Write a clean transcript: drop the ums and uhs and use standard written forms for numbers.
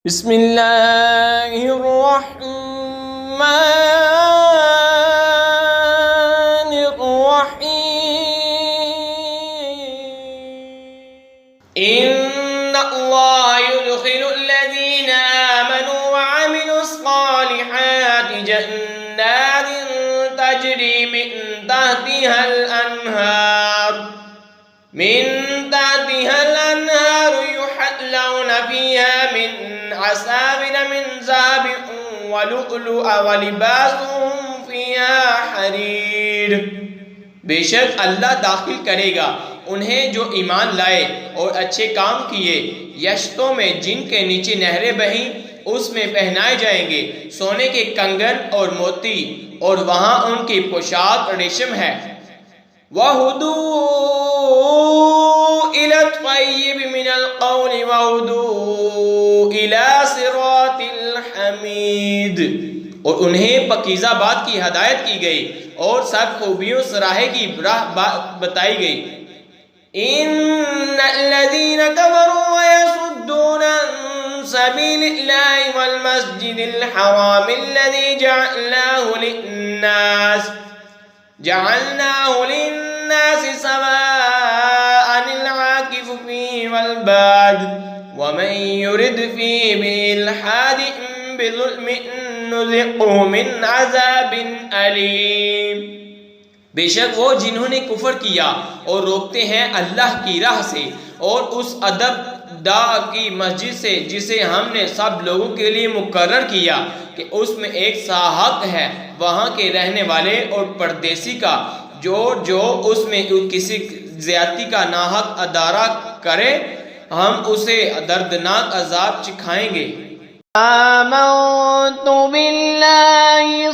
बिस्मिल्लाहिर्रहमानिर्रहीम। इन्नल्लाह युदखिलुल्लज़ीना आमनू व अमिलुस्सालिहाति जन्नातिन तजरी मिन तहतिहल अन्हार युहल्लौना फ़ीहा मिन असाविर मिन ज़ाबिन व लुअलुअ व लिबासुहुम फ़ीहा हरीर। बेशक अल्लाह दाखिल करेगा उन्हें जो ईमान लाए और अच्छे काम किए यश्तों में जिनके नीचे नहरें बहीं, उसमें पहनाए जाएंगे सोने के कंगन और मोती, और वहां उनकी पोशाक रेशम है। वहुदू इला त्वय्यिब मिनल क़ौलि वहुदू इला सिरातिल हमीद। और उन्हें पकीज़ा बात की हदायत की गई और सब खूबियों सराहे की राह बताई गई। इन्नल्लज़ीना कफ़रू व यसुद्दूना अन सबीलिल्लाहि वल मस्जिदिल हरामिल्लज़ी जअलनाहु लिन्नासि सवाअनिल आकिफु फ़ीहि वल बाद व मन युरिद फ़ीहि बिइल्हादिन बिज़ुल्मिन नुज़िक़हु मिन अज़ाबिन अलीम। बेशक वो जिन्होंने कुफर किया और रोकते हैं अल्लाह की राह से और उस अदब दा की मस्जिद से जिसे हमने सब लोगों के लिए मुकर्रर किया कि उसमें एक साहब है वहाँ के रहने वाले और परदेसी का, जो उसमें किसी ज्यादती का नाहक अदारा करे हम उसे दर्दनाक अजाब चिखाएंगे। आमन्तु बिल्लाहि